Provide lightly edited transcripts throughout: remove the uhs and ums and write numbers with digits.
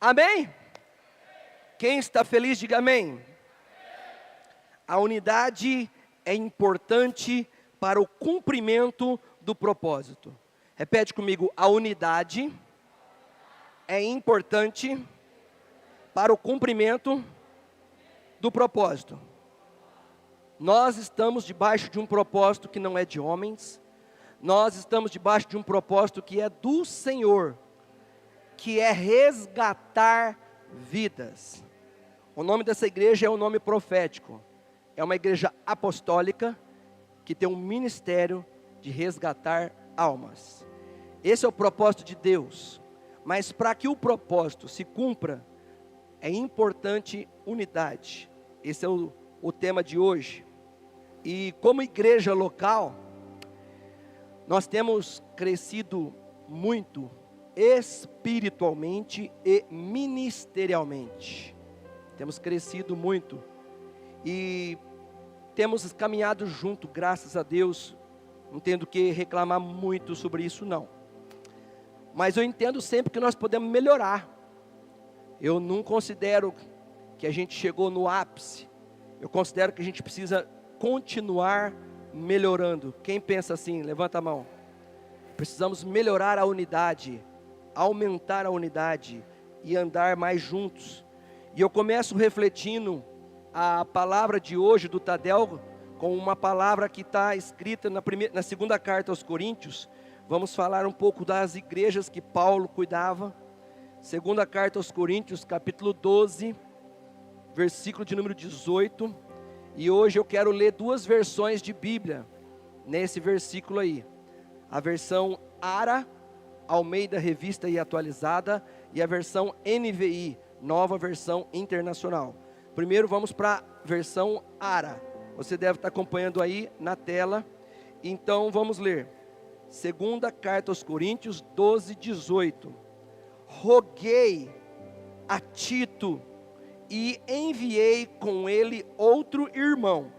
Amém? Quem está feliz, diga amém. A unidade é importante para o cumprimento do propósito. Repete comigo, a unidade é importante para o cumprimento do propósito. Nós estamos debaixo de um propósito que não é de homens, nós estamos debaixo de um propósito que é do Senhor, que é resgatar vidas. O nome dessa igreja é um nome profético, é uma igreja apostólica, que tem um ministério de resgatar almas. Esse é o propósito de Deus, mas para que o propósito se cumpra, é importante unidade. Esse é o tema de hoje. E como igreja local, nós temos crescido muito espiritualmente e ministerialmente. Temos crescido muito e temos caminhado junto, graças a Deus. Não tendo que reclamar muito sobre isso não. Mas eu entendo sempre que nós podemos melhorar. Eu não considero que a gente chegou no ápice. Eu considero que a gente precisa continuar melhorando. Quem pensa assim, levanta a mão. Precisamos melhorar a unidade, aumentar a unidade e andar mais juntos. E eu começo refletindo a palavra de hoje do Tadel com uma palavra que está escrita na segunda carta aos Coríntios. Vamos falar um pouco das igrejas que Paulo cuidava. Segunda carta aos Coríntios, capítulo 12, versículo de número 18. E hoje eu quero ler duas versões de Bíblia nesse versículo aí. A versão ARA, Almeida Revista e Atualizada, e a versão NVI, Nova Versão Internacional. Primeiro vamos para a versão ARA. Você deve estar acompanhando aí na tela. Então vamos ler. Segunda carta aos Coríntios 12, 18. Roguei a Tito e enviei com ele outro irmão.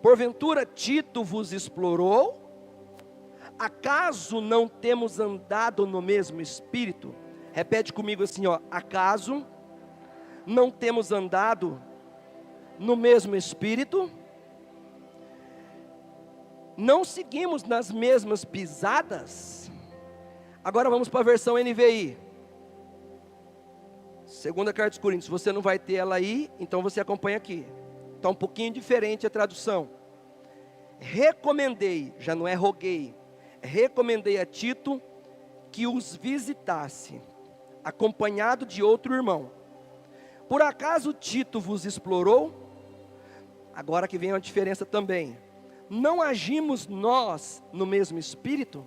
Porventura Tito vos explorou? Acaso não temos andado no mesmo espírito? Repete comigo assim, ó. Acaso não temos andado no mesmo espírito? Não seguimos nas mesmas pisadas? Agora vamos para a versão NVI. Segunda carta aos Coríntios, você não vai ter ela aí, então você acompanha aqui. Está um pouquinho diferente a tradução. Recomendei, já não é roguei, recomendei a Tito que os visitasse, acompanhado de outro irmão. Por acaso Tito vos explorou? Agora que vem uma diferença também. Não agimos nós no mesmo espírito?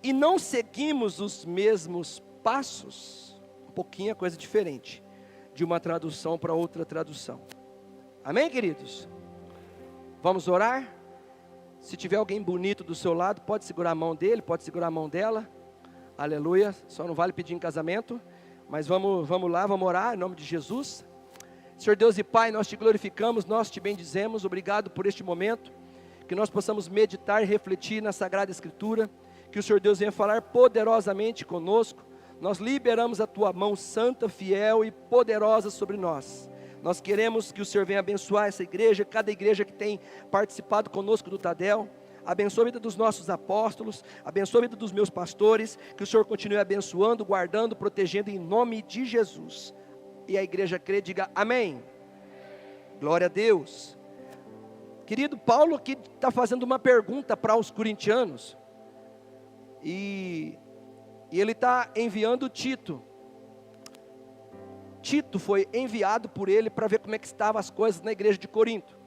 E não seguimos os mesmos passos? Um pouquinho a coisa diferente, de uma tradução para outra tradução. Amém, queridos? Vamos orar? Se tiver alguém bonito do seu lado, pode segurar a mão dele, pode segurar a mão dela. Aleluia, só não vale pedir em casamento. Mas vamos lá, vamos orar em nome de Jesus. Senhor Deus e Pai, nós te glorificamos, nós te bendizemos. Obrigado por este momento, que nós possamos meditar e refletir na Sagrada Escritura. Que o Senhor Deus venha falar poderosamente conosco. Nós liberamos a tua mão santa, fiel e poderosa sobre nós. Nós queremos que o Senhor venha abençoar essa igreja, cada igreja que tem participado conosco do Tadel. Abençoa a vida dos nossos apóstolos, abençoa a vida dos meus pastores, que o Senhor continue abençoando, guardando, protegendo em nome de Jesus. E a igreja crê, diga amém. Glória a Deus. Querido, Paulo aqui está fazendo uma pergunta para os corintianos. E ele está enviando Tito. Tito foi enviado por ele para ver como é que estavam as coisas na igreja de Corinto.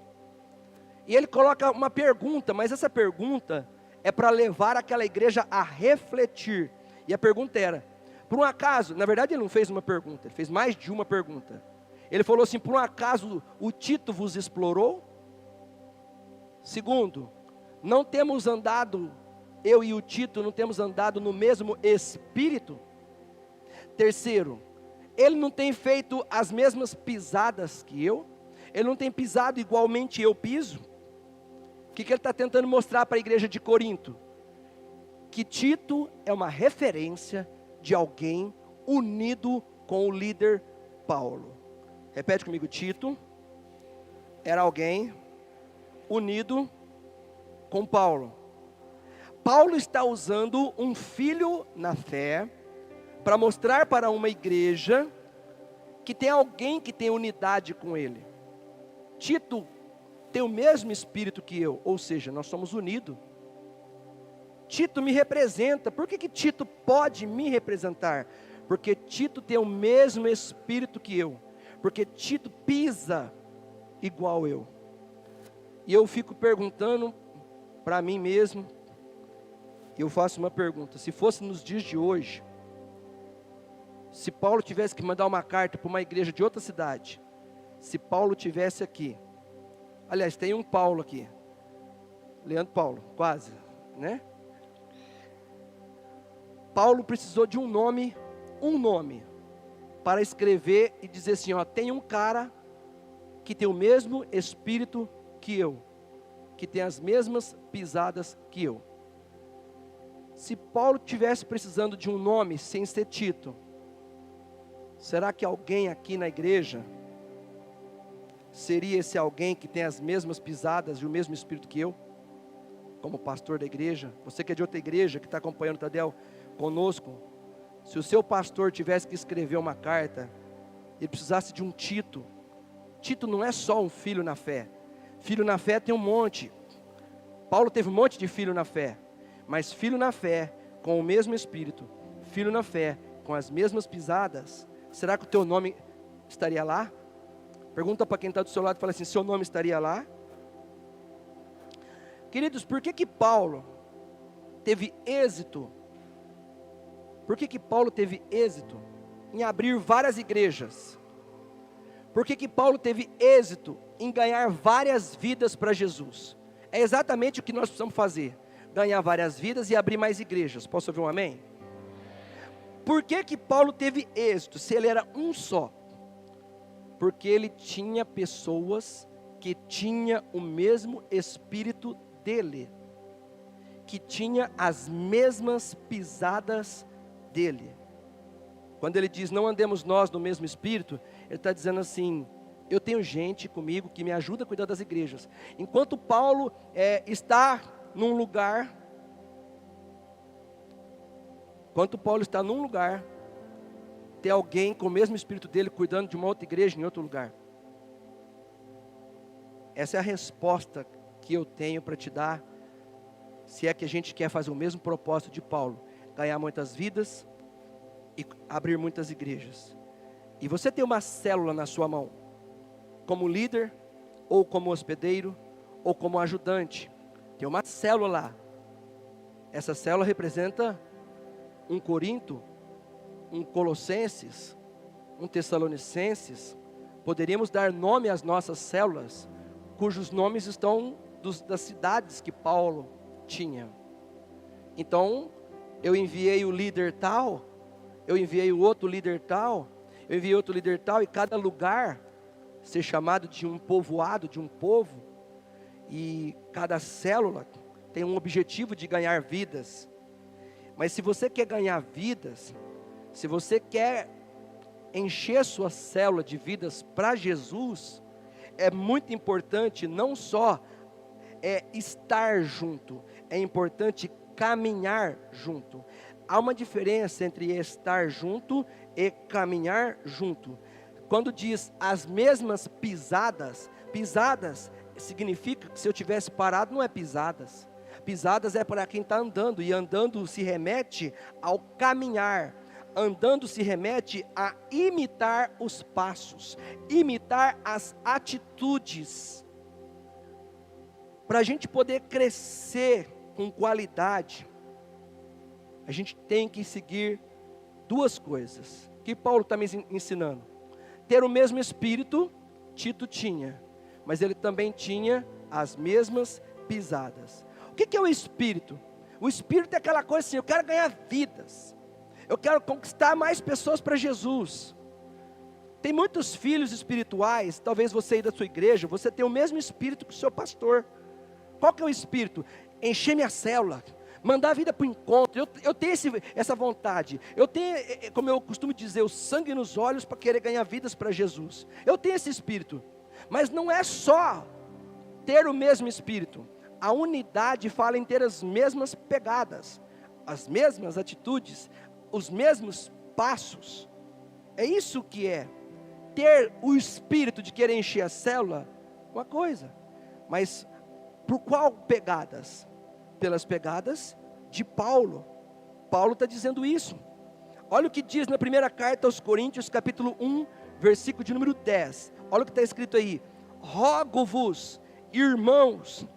E ele coloca uma pergunta, mas essa pergunta é para levar aquela igreja a refletir. E a pergunta era, por um acaso, na verdade ele não fez uma pergunta, ele fez mais de uma pergunta. Ele falou assim, por um acaso o Tito vos explorou? Segundo, não temos andado, eu e o Tito não temos andado no mesmo espírito? Terceiro, ele não tem feito as mesmas pisadas que eu? Ele não tem pisado igualmente eu piso? O que ele está tentando mostrar para a igreja de Corinto? Que Tito é uma referência de alguém unido com o líder Paulo. Repete comigo, Tito era alguém unido com Paulo. Paulo está usando um filho na fé para mostrar para uma igreja que tem alguém que tem unidade com ele. Tito tem o mesmo espírito que eu, ou seja, nós somos unidos. Tito me representa. Por que Tito pode me representar? Porque Tito tem o mesmo espírito que eu. Porque Tito pisa igual eu. E eu fico perguntando para mim mesmo, eu faço uma pergunta: se fosse nos dias de hoje, se Paulo tivesse que mandar uma carta para uma igreja de outra cidade, se Paulo tivesse aqui, aliás, tem um Paulo aqui, Leandro Paulo, quase, né? Paulo precisou de um nome, para escrever e dizer assim, ó, tem um cara que tem o mesmo espírito que eu, que tem as mesmas pisadas que eu. Se Paulo tivesse precisando de um nome sem ser Tito, será que alguém aqui na igreja seria esse alguém que tem as mesmas pisadas e o mesmo espírito que eu? Como pastor da igreja, você que é de outra igreja, que está acompanhando o Tadel conosco, se o seu pastor tivesse que escrever uma carta, ele precisasse de um Tito. Tito não é só um filho na fé. Filho na fé tem um monte. Paulo teve um monte de filho na fé. Mas filho na fé, com o mesmo espírito. Filho na fé, com as mesmas pisadas. Será que o teu nome estaria lá? Pergunta para quem está do seu lado e fala assim, seu nome estaria lá? Queridos, por que Paulo teve êxito? Por que Paulo teve êxito em abrir várias igrejas? Por que Paulo teve êxito em ganhar várias vidas para Jesus? É exatamente o que nós precisamos fazer. Ganhar várias vidas e abrir mais igrejas. Posso ouvir um amém? Por que Paulo teve êxito, se ele era um só? Porque ele tinha pessoas que tinham o mesmo espírito dele. Que tinha as mesmas pisadas dele. Quando ele diz, não andemos nós no mesmo espírito, ele está dizendo assim, eu tenho gente comigo que me ajuda a cuidar das igrejas. Enquanto Paulo está num lugar, tem alguém com o mesmo espírito dele cuidando de uma outra igreja em outro lugar. Essa é a resposta que eu tenho para te dar, se é que a gente quer fazer o mesmo propósito de Paulo, ganhar muitas vidas e abrir muitas igrejas. E você tem uma célula na sua mão, como líder, ou como hospedeiro, ou como ajudante. Tem uma célula lá. Essa célula representa um Corinto, um Colossenses, um Tessalonicenses. Poderíamos dar nome às nossas células, cujos nomes estão das cidades que Paulo tinha. Então, eu enviei o líder tal, eu enviei o outro líder tal, eu enviei outro líder tal, e cada lugar ser chamado de um povoado, de um povo, e cada célula tem um objetivo de ganhar vidas. Mas se você quer ganhar vidas, se você quer encher sua célula de vidas para Jesus, é muito importante não só estar junto, é importante caminhar junto. Há uma diferença entre estar junto e caminhar junto. Quando diz as mesmas pisadas, pisadas significa que se eu tivesse parado não é pisadas. Pisadas é para quem está andando, e andando se remete ao caminhar. Andando se remete a imitar os passos, imitar as atitudes. Para a gente poder crescer com qualidade, a gente tem que seguir duas coisas, que Paulo está me ensinando. Ter o mesmo espírito, Tito tinha, mas ele também tinha as mesmas pisadas. O que é o espírito? O espírito é aquela coisa assim, eu quero ganhar vidas, eu quero conquistar mais pessoas para Jesus. Tem muitos filhos espirituais, talvez você aí da sua igreja, você tem o mesmo espírito que o seu pastor. Qual que é o espírito? Encher minha célula, mandar a vida para o encontro. Eu tenho essa vontade. Eu tenho, como eu costumo dizer, o sangue nos olhos para querer ganhar vidas para Jesus. Eu tenho esse espírito. Mas não é só ter o mesmo espírito. A unidade fala em ter as mesmas pegadas, as mesmas atitudes, os mesmos passos. É isso que é. Ter o espírito de querer encher a célula, uma coisa. Mas por qual pegadas? Pelas pegadas de Paulo. Paulo está dizendo isso. Olha o que diz na primeira carta aos Coríntios, capítulo 1, versículo de número 10. Olha o que está escrito aí. Rogo-vos, irmãos,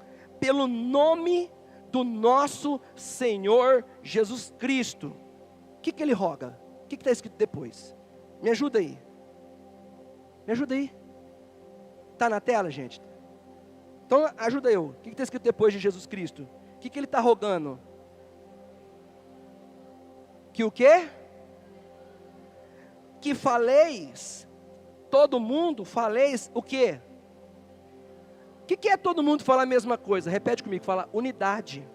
pelo nome do nosso Senhor Jesus Cristo. O que ele roga? O que está escrito depois? Me ajuda aí. Me ajuda aí. Está na tela, gente? Então ajuda eu. O que está escrito depois de Jesus Cristo? O que ele está rogando? Que o quê? Que faleis, todo mundo faleis o quê? O que é todo mundo falar a mesma coisa? Repete comigo, fala unidade.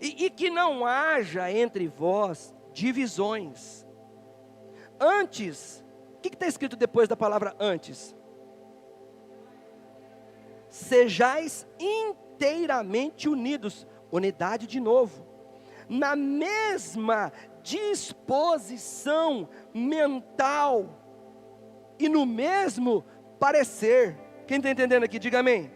E que não haja entre vós divisões. Antes, o que está escrito depois da palavra antes? Sejais inteiramente unidos, unidade de novo, na mesma disposição mental e no mesmo parecer. Quem está entendendo aqui, diga amém.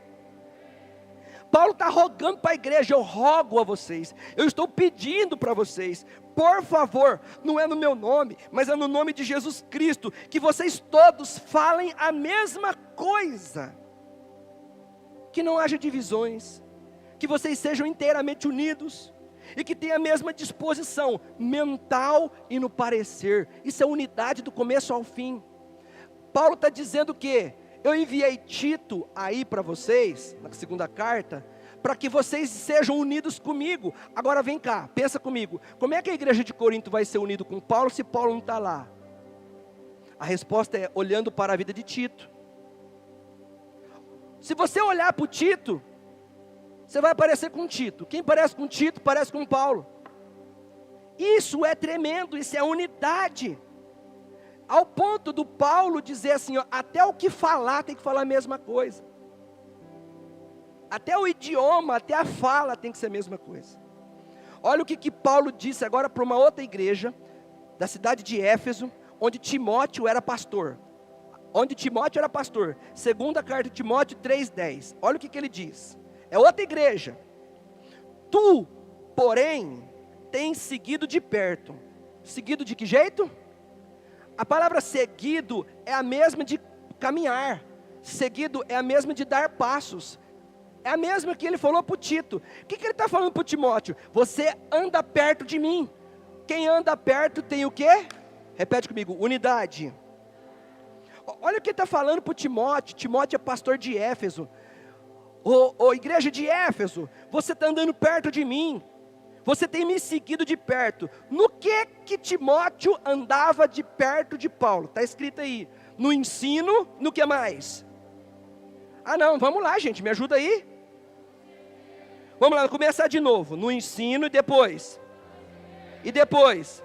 Paulo está rogando para a igreja, eu rogo a vocês, eu estou pedindo para vocês, por favor, não é no meu nome, mas é no nome de Jesus Cristo, que vocês todos falem a mesma coisa, que não haja divisões, que vocês sejam inteiramente unidos, e que tenham a mesma disposição mental e no parecer. Isso é unidade do começo ao fim. Paulo está dizendo que eu enviei Tito aí para vocês, na segunda carta, para que vocês sejam unidos comigo. Agora vem cá, pensa comigo, como é que a igreja de Corinto vai ser unida com Paulo, se Paulo não está lá? A resposta é olhando para a vida de Tito. Se você olhar para o Tito, você vai parecer com Tito. Quem parece com Tito, parece com Paulo. Isso é tremendo, isso é unidade. Ao ponto do Paulo dizer assim, ó, até o que falar tem que falar a mesma coisa. Até o idioma, até a fala tem que ser a mesma coisa. Olha o que Paulo disse agora para uma outra igreja, da cidade de Éfeso, onde Timóteo era pastor. Segunda carta de Timóteo 3,10. Olha o que ele diz. É outra igreja. Tu, porém, tens seguido de perto. Seguido de que jeito? A palavra seguido é a mesma de caminhar. Seguido é a mesma de dar passos. É a mesma que ele falou para o Tito. O que ele está falando para o Timóteo? Você anda perto de mim. Quem anda perto tem o quê? Repete comigo, unidade. Olha o que ele está falando para o Timóteo. Timóteo é pastor de Éfeso. Ô igreja de Éfeso, você está andando perto de mim. Você tem me seguido de perto. No que Timóteo andava de perto de Paulo? Está escrito aí. No ensino, no que mais? Ah não, vamos lá gente, me ajuda aí. Vamos lá, começar de novo. No ensino e depois. E depois.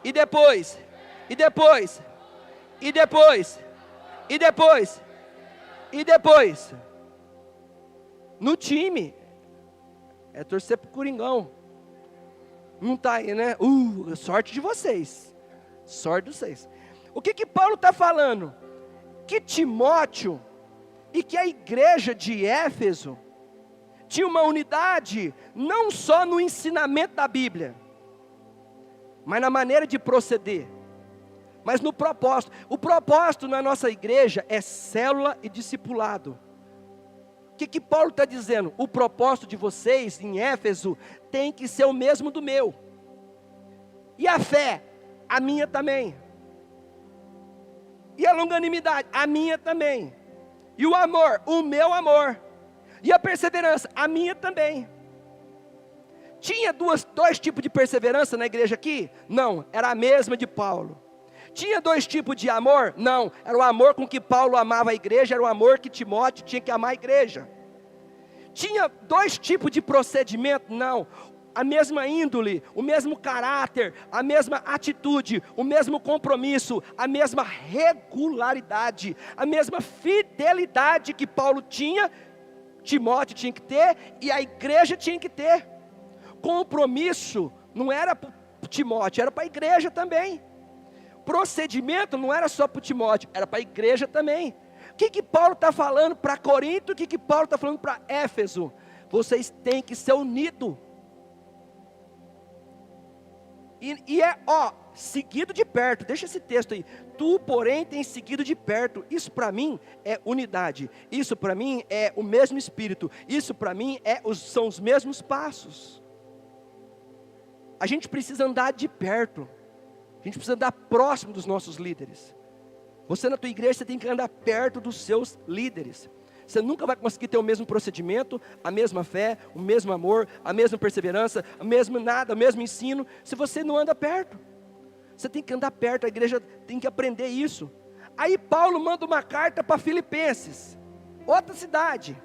E depois. E depois. E depois. E depois. E depois. No time. É torcer pro Coringão. Não está aí, né? Sorte de vocês. Sorte de vocês. O que Paulo está falando? Que Timóteo e que a igreja de Éfeso tinha uma unidade, não só no ensinamento da Bíblia, mas na maneira de proceder, mas no propósito. O propósito na nossa igreja é célula e discipulado. O que Paulo está dizendo? O propósito de vocês em Éfeso tem que ser o mesmo do meu. E a fé? A minha também. E a longanimidade? A minha também. E o amor? O meu amor. E a perseverança? A minha também. Tinha dois tipos de perseverança na igreja aqui? Não, era a mesma de Paulo. Tinha dois tipos de amor? Não, era o amor com que Paulo amava a igreja, era o amor que Timóteo tinha que amar a igreja. Tinha dois tipos de procedimento? Não. A mesma índole, o mesmo caráter, a mesma atitude, o mesmo compromisso, a mesma regularidade, a mesma fidelidade que Paulo tinha, Timóteo tinha que ter e a igreja tinha que ter. Compromisso não era para Timóteo, era para a igreja também. Procedimento não era só para Timóteo, era para a igreja também. O que Paulo está falando para Corinto, o que Paulo está falando para Éfeso? Vocês têm que ser unidos. E é, seguido de perto, deixa esse texto aí. Tu, porém, tens seguido de perto. Isso para mim é unidade. Isso para mim é o mesmo espírito. Isso para mim são os mesmos passos. A gente precisa andar de perto. A gente precisa andar próximo dos nossos líderes. Você na tua igreja, você tem que andar perto dos seus líderes. Você nunca vai conseguir ter o mesmo procedimento, a mesma fé, o mesmo amor, a mesma perseverança, o mesmo nada, o mesmo ensino, se você não anda perto. Você tem que andar perto, a igreja tem que aprender isso. Aí Paulo manda uma carta para Filipenses, outra cidade.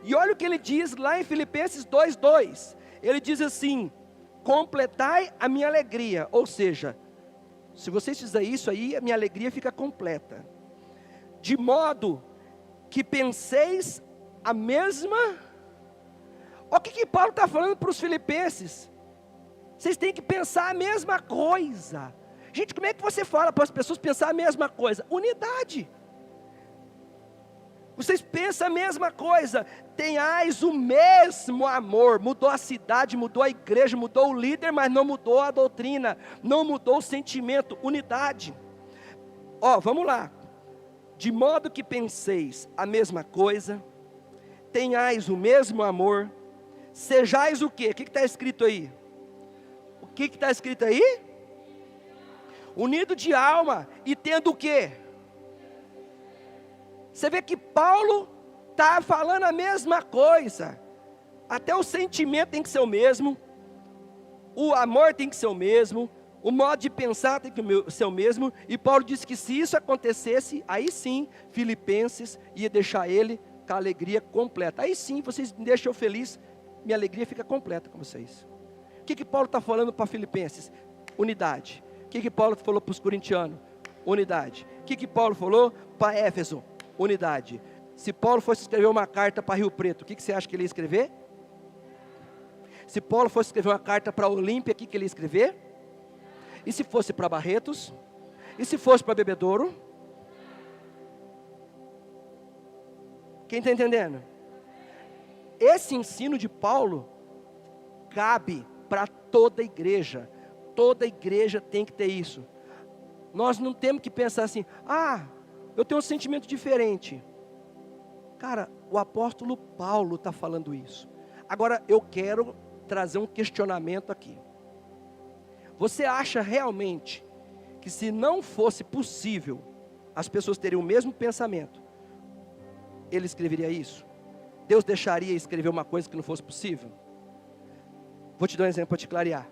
E olha o que ele diz lá em Filipenses 2:2. Ele diz assim: completai a minha alegria. Ou seja, se vocês fizerem isso aí, a minha alegria fica completa. De modo que penseis a mesma. Olha o que Paulo está falando para os filipenses. Vocês têm que pensar a mesma coisa. Gente, como é que você fala para as pessoas pensar a mesma coisa? Unidade. Vocês pensam a mesma coisa. Tenhais o mesmo amor. Mudou a cidade, mudou a igreja, mudou o líder, mas não mudou a doutrina, não mudou o sentimento. Unidade. Vamos lá. De modo que penseis a mesma coisa, tenhais o mesmo amor, sejais o quê? O que está escrito aí? O que está escrito aí? Unido de alma, e tendo o quê? Você vê que Paulo está falando a mesma coisa, até o sentimento tem que ser o mesmo, o amor tem que ser o mesmo, o modo de pensar tem que ser o mesmo. E Paulo disse que se isso acontecesse, aí sim, Filipenses ia deixar ele com a alegria completa. Aí sim, vocês me deixam feliz, minha alegria fica completa com vocês. O que Paulo está falando para Filipenses? Unidade. O que Paulo falou para os corintianos? Unidade. O que Paulo falou para Éfeso? Unidade. Se Paulo fosse escrever uma carta para Rio Preto, o que você acha que ele ia escrever? Se Paulo fosse escrever uma carta para Olímpia, o que ele ia escrever? E se fosse para Barretos? E se fosse para Bebedouro? Quem está entendendo? Esse ensino de Paulo cabe para toda a igreja. Toda a igreja tem que ter isso. Nós não temos que pensar assim: eu tenho um sentimento diferente. Cara, o apóstolo Paulo está falando isso. Agora eu quero trazer um questionamento aqui. Você acha realmente que se não fosse possível as pessoas terem o mesmo pensamento, ele escreveria isso? Deus deixaria escrever uma coisa que não fosse possível? Vou te dar um exemplo para te clarear.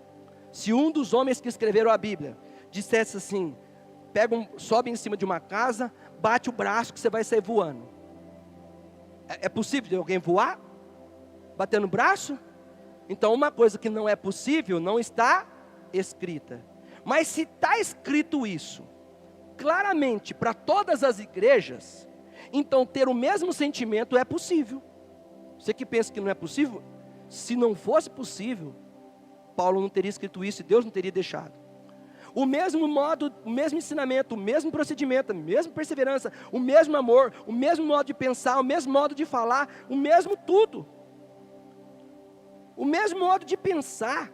Se um dos homens que escreveram a Bíblia dissesse assim: sobe em cima de uma casa, bate o braço que você vai sair voando. É possível de alguém voar? Batendo o braço? Então uma coisa que não é possível não está escrita. Mas se está escrito isso claramente para todas as igrejas, então ter o mesmo sentimento é possível. Você que pensa que não é possível, se não fosse possível, Paulo não teria escrito isso e Deus não teria deixado. O mesmo modo, o mesmo ensinamento, o mesmo procedimento, a mesma perseverança, o mesmo amor, o mesmo modo de pensar, o mesmo modo de falar, o mesmo tudo. O mesmo modo de pensar.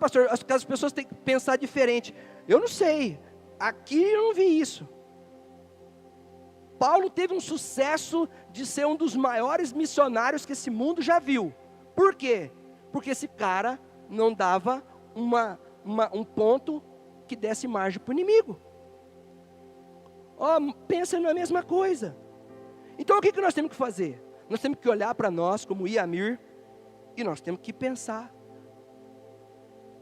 Pastor, as pessoas têm que pensar diferente. Eu não sei, aqui eu não vi isso. Paulo teve um sucesso de ser um dos maiores missionários que esse mundo já viu. Por quê? Porque esse cara não dava um ponto que desse margem para o inimigo. Pensa na mesma coisa. Então o que nós temos que fazer? Nós temos que olhar para nós como Iamir e nós temos que pensar.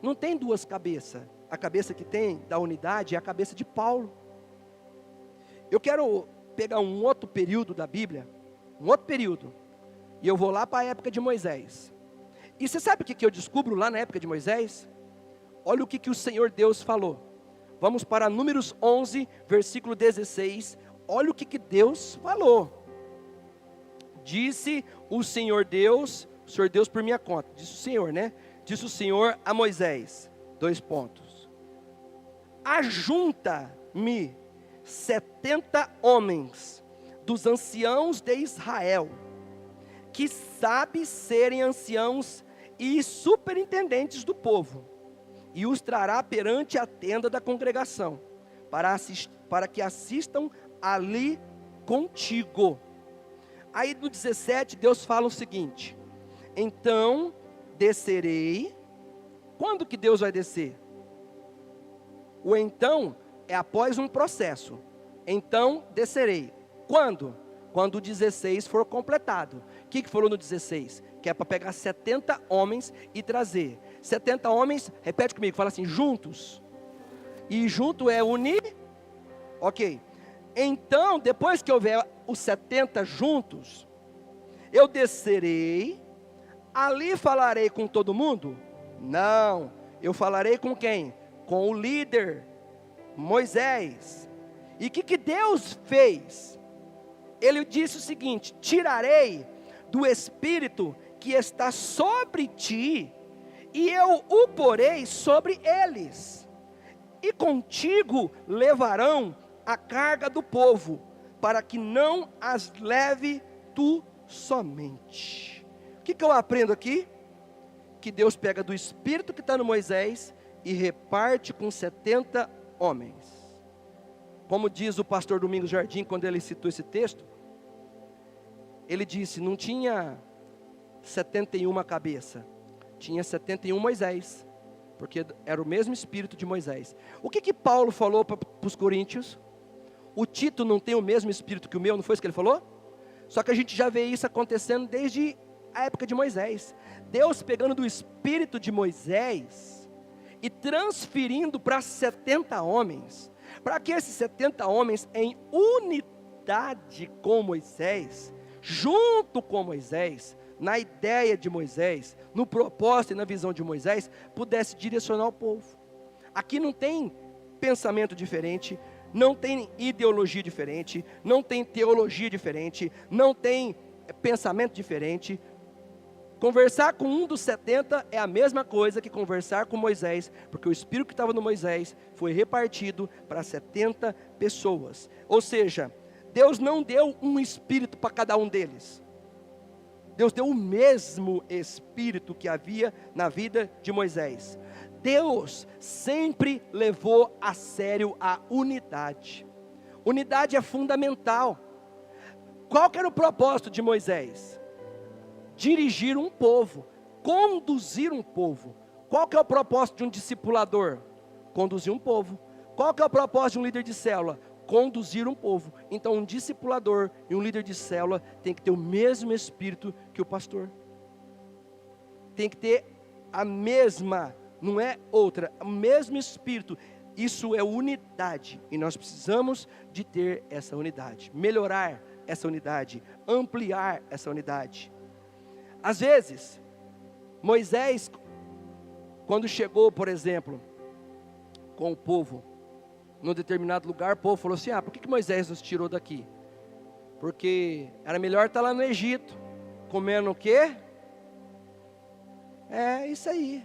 Não tem duas cabeças. A cabeça que tem da unidade é a cabeça de Paulo. Eu quero pegar um outro período da Bíblia, um outro período, E eu vou lá para a época de Moisés. E você sabe o que eu descubro lá na época de Moisés? Olha o que o Senhor Deus falou. Vamos para Números 11, versículo 16. Olha o que Deus falou. Disse o Senhor Deus por minha conta. Disse o Senhor, né? Disse o Senhor a Moisés. 2 pontos. Ajunta-me 70 homens dos anciãos de Israel, que sabem serem anciãos e superintendentes do povo, e os trará perante a tenda da congregação, para que assistam ali contigo. Aí no 17, Deus fala o seguinte: então descerei. Quando que Deus vai descer? O então é após um processo. Então descerei. Quando? Quando o 16 for completado. O que falou no 16? Que é para pegar 70 homens e trazer. 70 homens, repete comigo, fala assim, juntos. E junto é unir. Ok. Então, depois que houver os 70 juntos, eu descerei, ali falarei com todo mundo? Não, eu falarei com quem? Com o líder, Moisés. E o que Deus fez? Ele disse o seguinte: tirarei do Espírito que está sobre ti, e eu o porei sobre eles, e contigo levarão a carga do povo, para que não as leve tu somente. O que eu aprendo aqui? Que Deus pega do Espírito que está no Moisés e reparte com 70 homens. Como diz o pastor Domingos Jardim, quando ele citou esse texto, ele disse, não tinha 71 cabeças, tinha 71 Moisés, porque era o mesmo Espírito de Moisés. O que Paulo falou para os coríntios? O Tito não tem o mesmo Espírito que o meu, não foi isso que ele falou? Só que a gente já vê isso acontecendo desde a época de Moisés. Deus pegando do Espírito de Moisés e transferindo para 70 homens, para que esses 70 homens em unidade com Moisés, junto com Moisés, na ideia de Moisés, no propósito e na visão de Moisés, pudesse direcionar o povo. Aqui não tem pensamento diferente, não tem ideologia diferente, não tem teologia diferente, não tem pensamento diferente. Conversar com um dos 70 é a mesma coisa que conversar com Moisés, porque o Espírito que estava no Moisés foi repartido para 70 pessoas. Ou seja, Deus não deu um Espírito para cada um deles. Deus deu o mesmo Espírito que havia na vida de Moisés. Deus sempre levou a sério a unidade. Unidade é fundamental. Qual que era o propósito de Moisés? Dirigir um povo, conduzir um povo. Qual que é o propósito de um discipulador? Conduzir um povo. Qual que é o propósito de um líder de célula? Conduzir um povo. Então um discipulador e um líder de célula tem que ter o mesmo espírito que o pastor. Tem que ter a mesma, não é outra, o mesmo espírito. Isso é unidade e nós precisamos de ter essa unidade, melhorar essa unidade, ampliar essa unidade. Às vezes, Moisés, quando chegou, por exemplo, com o povo, num determinado lugar, o povo falou assim, por que Moisés nos tirou daqui? Porque era melhor estar lá no Egito, comendo o quê? É isso aí.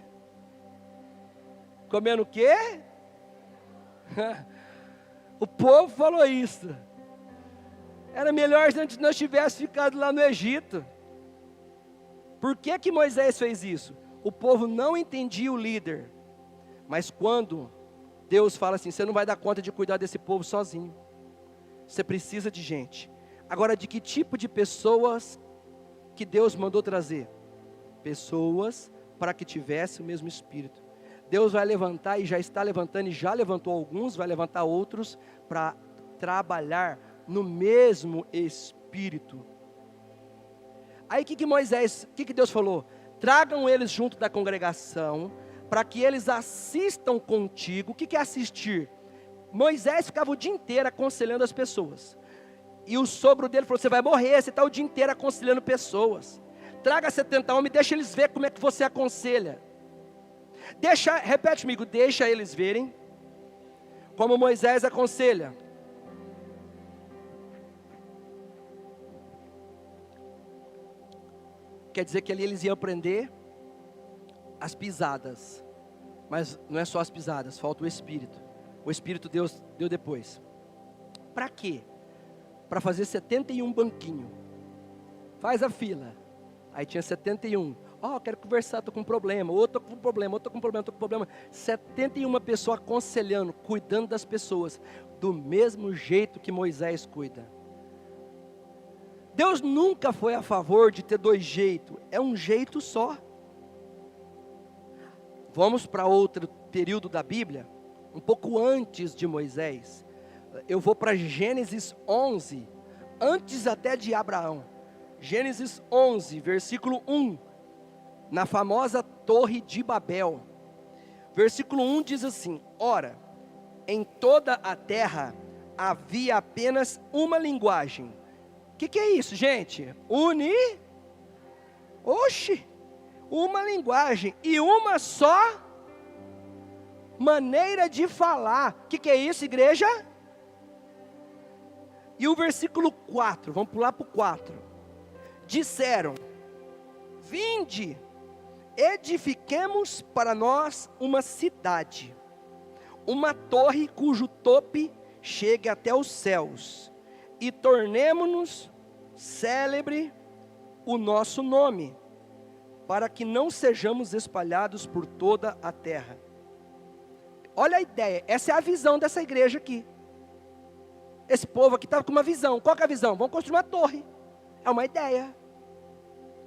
Comendo o quê? O povo falou isso. Era melhor se nós tivéssemos ficado lá no Egito. Por que Moisés fez isso? O povo não entendia o líder. Mas quando Deus fala assim, você não vai dar conta de cuidar desse povo sozinho. Você precisa de gente. Agora, de que tipo de pessoas que Deus mandou trazer? Pessoas para que tivesse o mesmo espírito. Deus vai levantar e já está levantando e já levantou alguns, vai levantar outros para trabalhar no mesmo espírito. Aí o que Deus falou? Tragam eles junto da congregação, para que eles assistam contigo. O que é assistir? Moisés ficava o dia inteiro aconselhando as pessoas. E o sogro dele falou, você vai morrer, você está o dia inteiro aconselhando pessoas. Traga 70 homens e deixa eles ver como é que você aconselha. Repete comigo, deixa eles verem como Moisés aconselha. Quer dizer que ali eles iam aprender as pisadas. Mas não é só as pisadas, falta o Espírito. O Espírito Deus deu depois. Para quê? Para fazer 71 banquinhos. Faz a fila. Aí tinha 71. Quero conversar, estou com um problema. Outro com um problema, outro com um problema, estou com um problema. 71 pessoas aconselhando, cuidando das pessoas. Do mesmo jeito que Moisés cuida. Deus nunca foi a favor de ter dois jeitos. É um jeito só. Vamos para outro período da Bíblia. Um pouco antes de Moisés. Eu vou para Gênesis 11. Antes até de Abraão. Gênesis 11, versículo 1, na famosa Torre de Babel. Versículo 1 diz assim: ora, em toda a terra havia apenas uma linguagem. O que é isso, gente? Uma linguagem e uma só maneira de falar. O que é isso, igreja? E o versículo 4, vamos pular para o 4. Disseram: vinde, edifiquemos para nós uma cidade, uma torre cujo tope chegue até os céus, e tornemo-nos célebre o nosso nome, para que não sejamos espalhados por toda a terra. Olha a ideia, essa é a visão dessa igreja aqui. Esse povo aqui estava com uma visão. Qual que é a visão? Vamos construir uma torre. É uma ideia.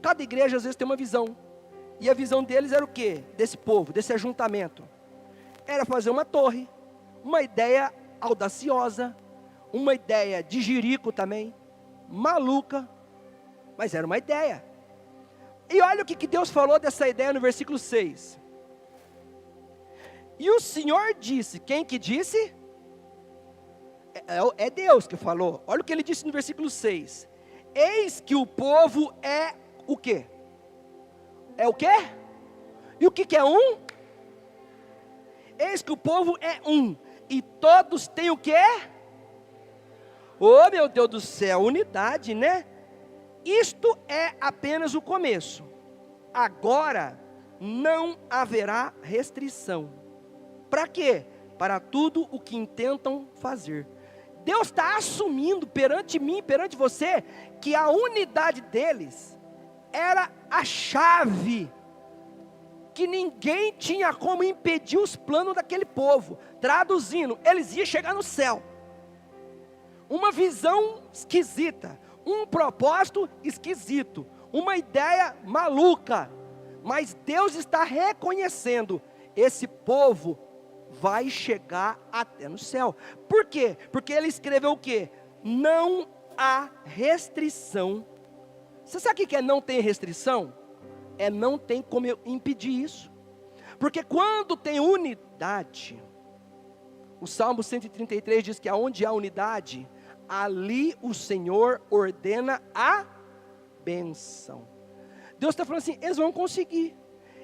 Cada igreja às vezes tem uma visão. E a visão deles era o quê? Desse povo, desse ajuntamento. Era fazer uma torre. Uma ideia audaciosa. Uma ideia de jirico também. Maluca. Mas era uma ideia. E olha o que Deus falou dessa ideia no versículo 6. E o Senhor disse. Quem que disse? É Deus que falou. Olha o que ele disse no versículo 6. Eis que o povo é o quê? É o quê? E o que é um? Eis que o povo é um. E todos têm o quê? Oh, meu Deus do céu, unidade, né? Isto é apenas o começo. Agora não haverá restrição. Para quê? Para tudo o que intentam fazer. Deus está assumindo perante mim, perante você, que a unidade deles era a chave, que ninguém tinha como impedir os planos daquele povo. Traduzindo, eles iam chegar no céu. Uma visão esquisita, um propósito esquisito, uma ideia maluca, mas Deus está reconhecendo, esse povo vai chegar até no céu. Por quê? Porque ele escreveu o quê? Não há restrição. Você sabe o que é não tem restrição? É não tem como eu impedir isso. Porque quando tem unidade, o Salmo 133 diz que aonde há unidade, ali o Senhor ordena a bênção. Deus está falando assim, eles vão conseguir.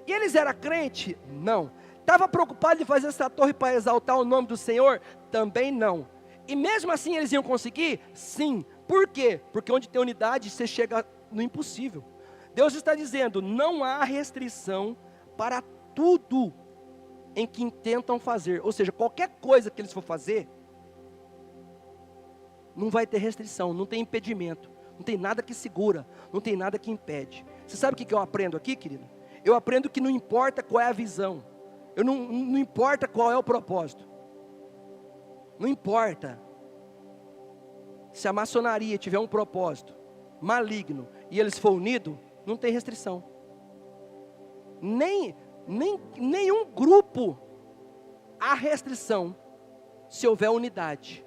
E eles eram crente? Não. Estava preocupado em fazer essa torre para exaltar o nome do Senhor? Também não. E mesmo assim eles iam conseguir? Sim. Por quê? Porque onde tem unidade, você chega no impossível. Deus está dizendo, não há restrição para tudo em que intentam fazer. Ou seja, qualquer coisa que eles for fazer, não vai ter restrição, não tem impedimento, não tem nada que segura, não tem nada que impede. Você sabe o que eu aprendo aqui, querido? Eu aprendo que não importa qual é a visão, não importa qual é o propósito, não importa se a maçonaria tiver um propósito maligno e eles for unidos, não tem restrição. Nenhum grupo há restrição se houver unidade.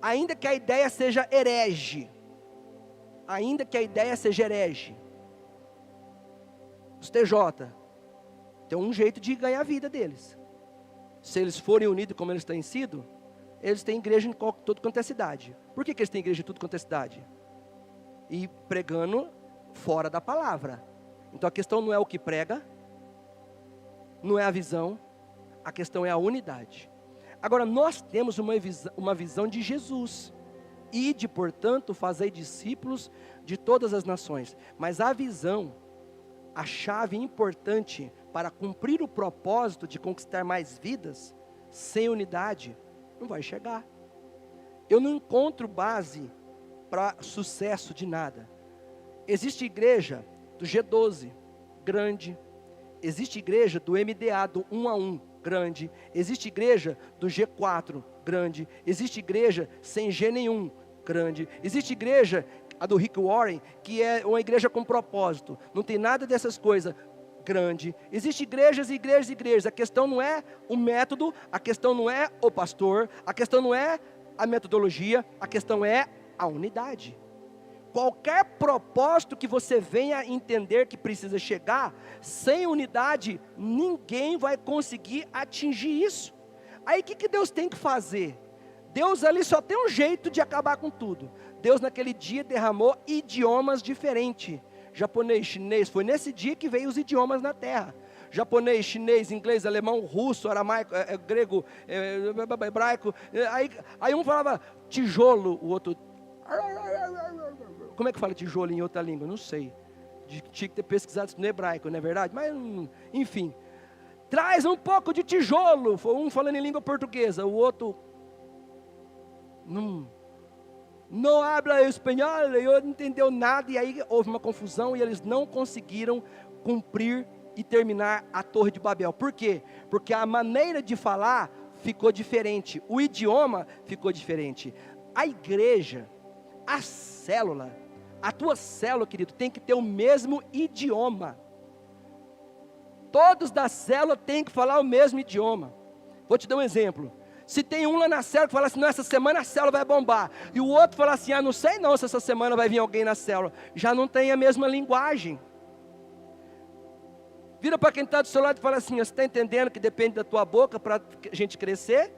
Ainda que a ideia seja herege. Ainda que a ideia seja herege. Os TJ tem um jeito de ganhar a vida deles. Se eles forem unidos como eles têm sido, eles têm igreja em tudo quanto é cidade. Por que eles têm igreja em tudo quanto é cidade? E pregando fora da palavra. Então a questão não é o que prega, não é a visão, a questão é a unidade. Agora nós temos uma visão de Jesus. Ide, portanto, fazei discípulos de todas as nações. Mas a visão, a chave importante para cumprir o propósito de conquistar mais vidas, sem unidade, não vai chegar. Eu não encontro base para sucesso de nada. Existe igreja do G12, grande. Existe igreja do MDA, do 1 a 1, grande. Existe igreja do G4, grande. Existe igreja sem G nenhum, grande. Existe igreja, a do Rick Warren, que é uma igreja com propósito. Não tem nada dessas coisas, grande. Existem igrejas e igrejas e igrejas. A questão não é o método, a questão não é o pastor, a questão não é a metodologia, a questão é a unidade. Qualquer propósito que você venha entender que precisa chegar, sem unidade, ninguém vai conseguir atingir isso. Aí o que Deus tem que fazer? Deus ali só tem um jeito de acabar com tudo. Deus naquele dia derramou idiomas diferentes. Japonês, chinês, foi nesse dia que veio os idiomas na terra. Japonês, chinês, inglês, alemão, russo, aramaico, grego, hebraico. Aí um falava tijolo, o outro... Como é que fala tijolo em outra língua? Não sei. Tinha que ter pesquisado isso no hebraico, não é verdade? Mas, enfim. Traz um pouco de tijolo. Foi um falando em língua portuguesa, o outro... Não habla espanhol, e eu não entendeu nada. E aí houve uma confusão e eles não conseguiram cumprir e terminar a Torre de Babel. Por quê? Porque a maneira de falar ficou diferente. O idioma ficou diferente. A igreja, a célula, a tua célula, querido, tem que ter o mesmo idioma. Todos da célula têm que falar o mesmo idioma. Vou te dar um exemplo. Se tem um lá na célula que fala assim, não, essa semana a célula vai bombar. E o outro fala assim, não sei não se essa semana vai vir alguém na célula. Já não tem a mesma linguagem. Vira para quem está do seu lado e fala assim, você está entendendo que depende da tua boca para a gente crescer?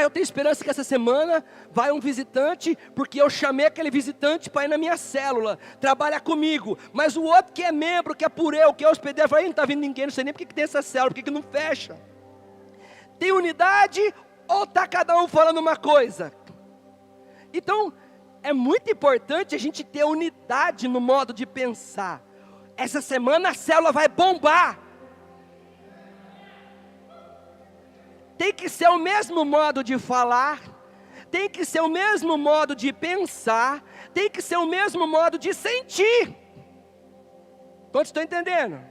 Eu tenho esperança que essa semana vai um visitante, porque eu chamei aquele visitante para ir na minha célula, trabalhar comigo. Mas o outro que é membro, que é por eu, que é hospedeiro, fala, não está vindo ninguém, não sei nem porque que tem essa célula, porque que não fecha. Tem unidade ou está cada um falando uma coisa? Então, é muito importante a gente ter unidade no modo de pensar. Essa semana a célula vai bombar. Tem que ser o mesmo modo de falar, tem que ser o mesmo modo de pensar, tem que ser o mesmo modo de sentir. Quantos estão entendendo?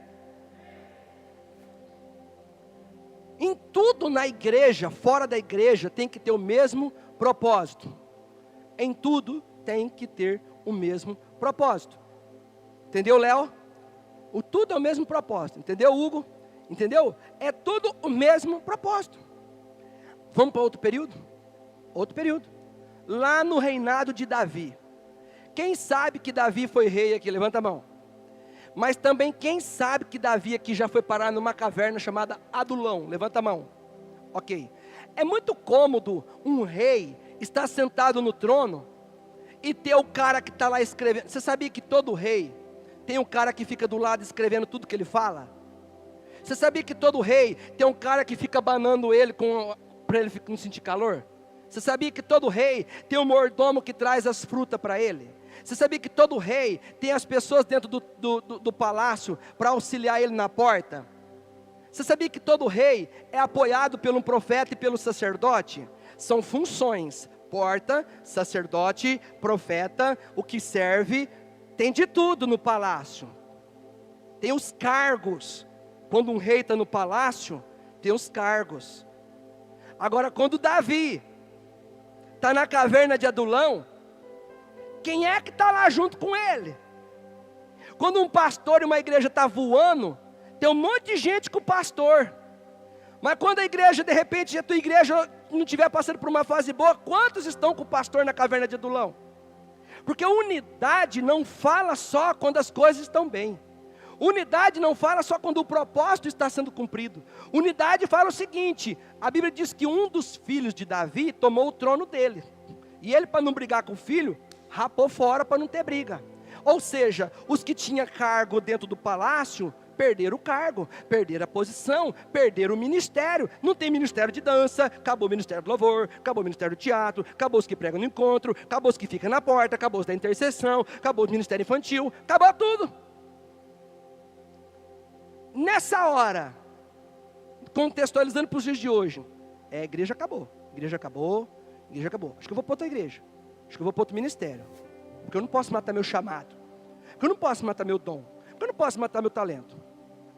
Em tudo na igreja, fora da igreja, tem que ter o mesmo propósito. Em tudo tem que ter o mesmo propósito. Entendeu, Léo? O tudo é o mesmo propósito. Entendeu, Hugo? Entendeu? É tudo o mesmo propósito. Vamos para outro período? Outro período. Lá no reinado de Davi. Quem sabe que Davi foi rei aqui? Levanta a mão. Mas também quem sabe que Davi aqui já foi parar numa caverna chamada Adulão? Levanta a mão. Ok. É muito cômodo um rei estar sentado no trono e ter o cara que está lá escrevendo. Você sabia que todo rei tem um cara que fica do lado escrevendo tudo que ele fala? Você sabia que todo rei tem um cara que fica abanando ele para ele não sentir calor? Você sabia que todo rei tem um mordomo que traz as frutas para ele? Você sabia que todo rei tem as pessoas dentro do palácio para auxiliar ele na porta? Você sabia que todo rei é apoiado pelo profeta e pelo sacerdote? São funções: porta, sacerdote, profeta, o que serve, tem de tudo no palácio. Tem os cargos. Quando um rei está no palácio, tem os cargos. Agora, quando Davi está na caverna de Adulão, quem é que está lá junto com ele? Quando um pastor e uma igreja está voando, tem um monte de gente com o pastor. Mas quando a igreja, de repente, a tua igreja não estiver passando por uma fase boa, quantos estão com o pastor na caverna de Adulão? Porque unidade não fala só quando as coisas estão bem. Unidade não fala só quando o propósito está sendo cumprido. Unidade fala o seguinte: a Bíblia diz que um dos filhos de Davi tomou o trono dele. E ele, para não brigar com o filho, rapou fora para não ter briga. Ou seja, os que tinham cargo dentro do palácio, perderam o cargo, perderam a posição, perderam o ministério. Não tem ministério de dança, acabou o ministério do louvor, acabou o ministério do teatro, acabou os que pregam no encontro, acabou os que ficam na porta, acabou os da intercessão, acabou o ministério infantil, acabou tudo. Nessa hora, contextualizando para os dias de hoje, a igreja acabou, igreja acabou, igreja acabou. Acho que eu vou para outra igreja, acho que eu vou para outro ministério, porque eu não posso matar meu chamado, porque eu não posso matar meu dom, porque eu não posso matar meu talento.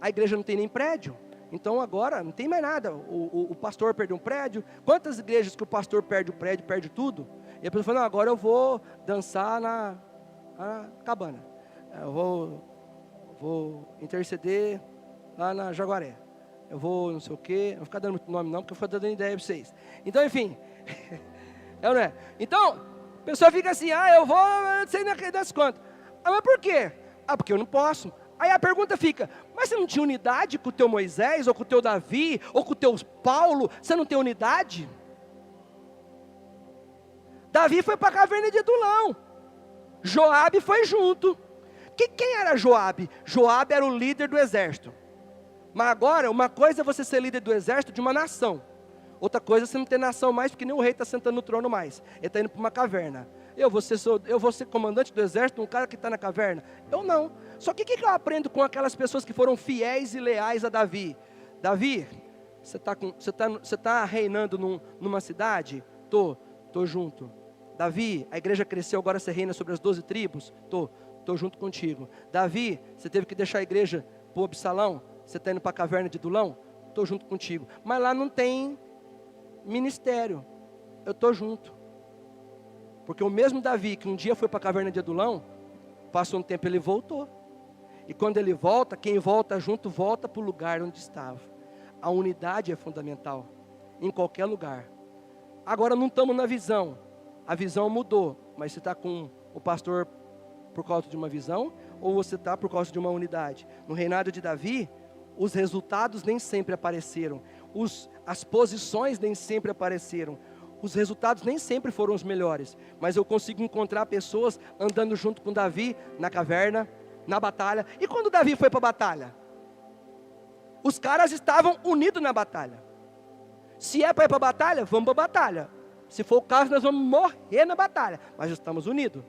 A igreja não tem nem prédio, então agora não tem mais nada. O pastor perdeu um prédio. Quantas igrejas que o pastor perde o prédio, perde tudo? E a pessoa fala, não, agora eu vou dançar na cabana, eu vou interceder lá na Jaguaré, eu vou não sei o quê, não vou ficar dando muito nome não, porque eu vou dando ideia para vocês. Então, enfim, é ou não é? Então, a pessoa fica assim, eu vou, não sei das quantas. Mas por quê? Porque eu não posso. Aí a pergunta fica, mas você não tinha unidade com o teu Moisés, ou com o teu Davi, ou com o teu Paulo? Você não tem unidade? Davi foi para a caverna de Adulão, Joabe foi junto. Quem era Joabe? Joabe era o líder do exército. Mas agora, uma coisa é você ser líder do exército de uma nação, outra coisa é você não ter nação mais, porque nem o rei está sentando no trono mais, ele está indo para uma caverna. Eu vou ser comandante do exército, um cara que está na caverna? Eu não. Só que o que eu aprendo com aquelas pessoas que foram fiéis e leais a Davi? Davi, você está reinando numa cidade? Tô junto. Davi, a igreja cresceu, agora você reina sobre as 12 tribos? Tô junto contigo. Davi, você teve que deixar a igreja para o Absalão? Você está indo para a caverna de Adulão? Estou junto contigo. Mas lá não tem ministério. Eu estou junto. Porque o mesmo Davi, que um dia foi para a caverna de Adulão, passou um tempo, ele voltou. E quando ele volta, quem volta junto, volta para o lugar onde estava. A unidade é fundamental, em qualquer lugar. Agora não estamos na visão. A visão mudou, mas você está com o pastor por causa de uma visão, ou você está por causa de uma unidade? No reinado de Davi, os resultados nem sempre apareceram, as posições nem sempre apareceram, os resultados nem sempre foram os melhores, mas eu consigo encontrar pessoas andando junto com Davi na caverna, na batalha. E quando Davi foi para a batalha? Os caras estavam unidos na batalha. Se é para ir para a batalha, vamos para a batalha. Se for o caso, nós vamos morrer na batalha, mas estamos unidos.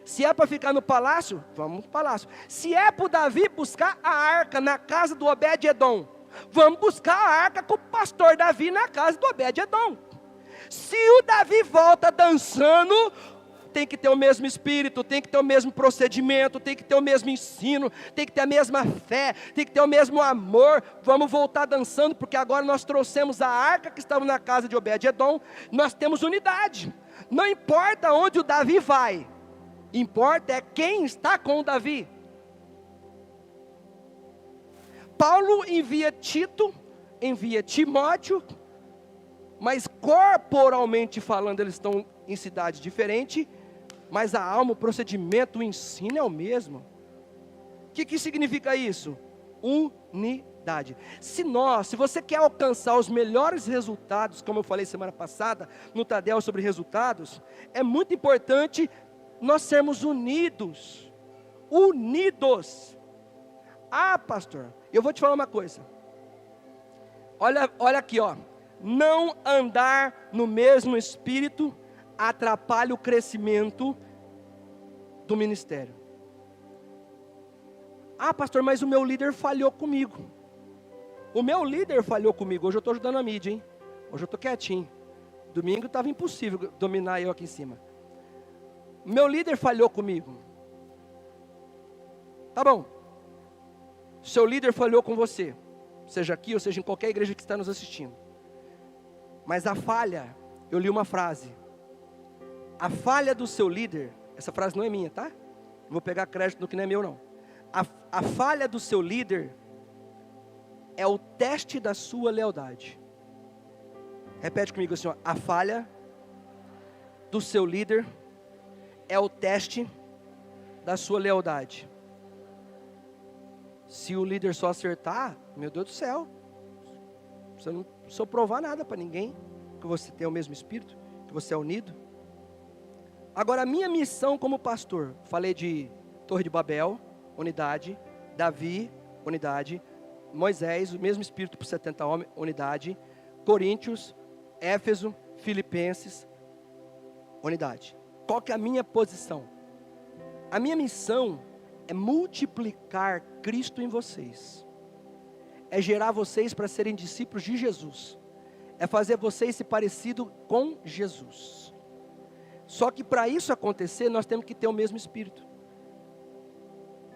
Se é para ficar no palácio, vamos no palácio. Se é para o Davi buscar a arca na casa do Obed-Edom, vamos buscar a arca com o pastor Davi na casa do Obed-Edom. Se o Davi volta dançando, tem que ter o mesmo espírito, tem que ter o mesmo procedimento, tem que ter o mesmo ensino, tem que ter a mesma fé, tem que ter o mesmo amor. Vamos voltar dançando, porque agora nós trouxemos a arca que estava na casa de Obed-Edom, nós temos unidade. Não importa onde o Davi vai, importa é quem está com o Davi. Paulo envia Tito, envia Timóteo, mas corporalmente falando eles estão em cidade diferente, mas a alma, o procedimento, o ensino é o mesmo. O que significa isso? Unidade. Se você quer alcançar os melhores resultados, como eu falei semana passada no Tadel sobre resultados, é muito importante nós sermos unidos. Unidos. Pastor, eu vou te falar uma coisa. Olha aqui, ó. Não andar no mesmo espírito atrapalha o crescimento do ministério. Pastor, mas o meu líder falhou comigo. O meu líder falhou comigo. Hoje eu estou ajudando a mídia, hein? Hoje eu estou quietinho. Domingo estava impossível dominar eu aqui em cima. Meu líder falhou comigo. Tá bom. Seu líder falhou com você, seja aqui ou seja em qualquer igreja que está nos assistindo. Mas a falha, eu li uma frase. A falha do seu líder, essa frase não é minha, tá? Não vou pegar crédito no que não é meu, não. A falha do seu líder é o teste da sua lealdade. Repete comigo assim, ó. A falha do seu líder é o teste da sua lealdade. Se o líder só acertar, meu Deus do céu, você não precisa provar nada para ninguém, que você tem o mesmo espírito, que você é unido. Agora, a minha missão como pastor, falei de Torre de Babel, unidade, Davi, unidade, Moisés, o mesmo espírito por 70 homens, unidade, Coríntios, Éfeso, Filipenses, unidade. Qual que é a minha posição? A minha missão é multiplicar Cristo em vocês. É gerar vocês para serem discípulos de Jesus. É fazer vocês se parecido com Jesus. Só que para isso acontecer, nós temos que ter o mesmo espírito.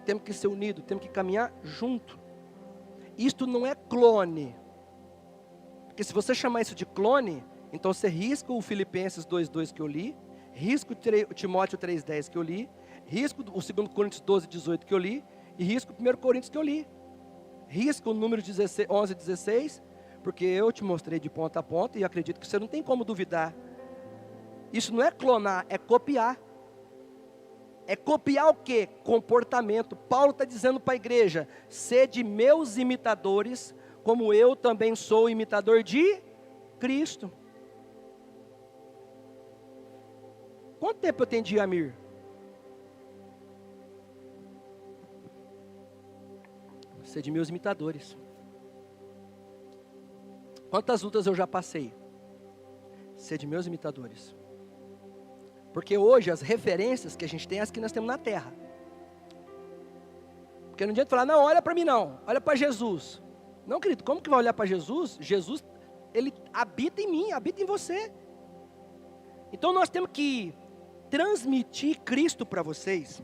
Temos que ser unidos, temos que caminhar junto. Isto não é clone. Porque se você chamar isso de clone, então você risca o Filipenses 2:2 que eu li, risca o Timóteo 3:10 que eu li, risca o 2 Coríntios 12:18 que eu li, e risca o 1 Coríntios que eu li. Risca o número 11:16, porque eu te mostrei de ponta a ponta, e acredito que você não tem como duvidar. Isso não é clonar, é copiar. É copiar o quê? Comportamento. Paulo está dizendo para a igreja: sede meus imitadores, como eu também sou imitador de Cristo. Quanto tempo eu tenho de Amir? Sede meus imitadores. Quantas lutas eu já passei? Sede meus imitadores. Porque hoje as referências que a gente tem, as que nós temos na terra. Porque não adianta falar, não, olha para mim não, olha para Jesus. Não, querido, como que vai olhar para Jesus? Jesus, ele habita em mim, habita em você. Então nós temos que transmitir Cristo para vocês,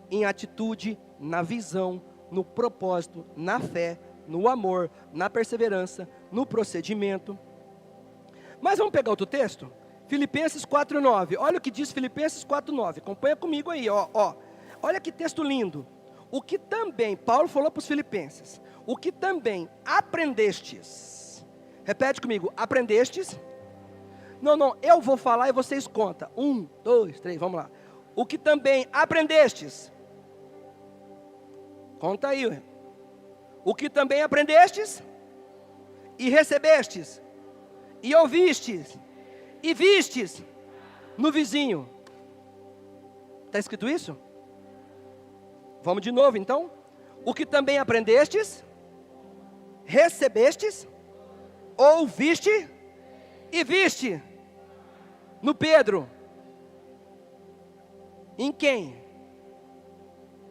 em atitude, na visão, no propósito, na fé, no amor, na perseverança, no procedimento. Mas vamos pegar outro texto? Filipenses 4:9, olha o que diz Filipenses 4:9, acompanha comigo aí, ó. Olha que texto lindo. O que também, Paulo falou para os filipenses, o que também aprendestes, repete comigo, aprendestes, não, eu vou falar e vocês contam, 1, 2, 3, vamos lá, o que também aprendestes, conta aí, ué. O que também aprendestes, e recebestes, e ouvistes, e vistes no vizinho. Está escrito isso? Vamos de novo então. O que também aprendestes, recebestes, ouviste e viste no Pedro. Em quem?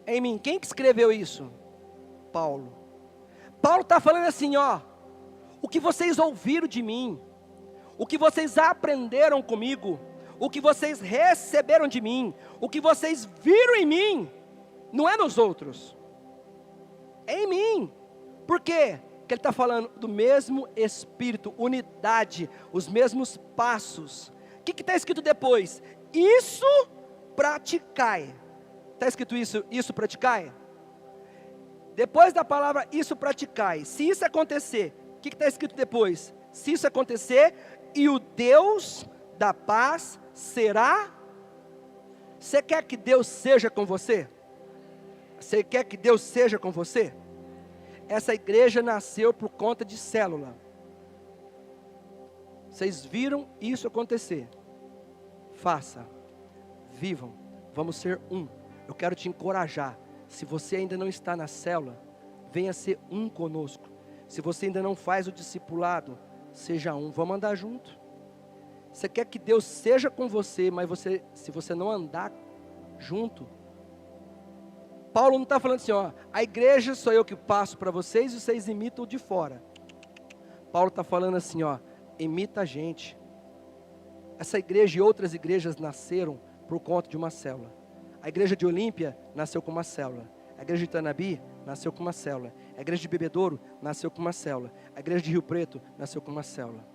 Em mim. Quem que escreveu isso? Paulo. Paulo está falando assim, ó. O que vocês ouviram de mim, o que vocês aprenderam comigo, o que vocês receberam de mim, o que vocês viram em mim, não é nos outros, é em mim. Por quê? Porque ele está falando do mesmo Espírito, unidade, os mesmos passos. O que está escrito depois? Isso praticai. Está escrito isso praticai? Depois da palavra isso praticai, se isso acontecer, o que está escrito depois? Se isso acontecer, e o Deus da paz será. Você quer que Deus seja com você? Você quer que Deus seja com você? Essa igreja nasceu por conta de célula. Vocês viram isso acontecer? Faça, vivam, vamos ser um. Eu quero te encorajar. Se você ainda não está na célula, venha ser um conosco. Se você ainda não faz o discipulado, seja um, vamos andar junto. Você quer que Deus seja com você, mas se você não andar junto, Paulo não está falando assim, ó, a igreja sou eu que passo para vocês e vocês imitam de fora. Paulo está falando assim, ó, imita a gente. Essa igreja e outras igrejas nasceram por conta de uma célula. A igreja de Olímpia nasceu com uma célula. A igreja de Itanabi nasceu com uma célula. A igreja de Bebedouro nasceu com uma célula. A igreja de Rio Preto nasceu com uma célula.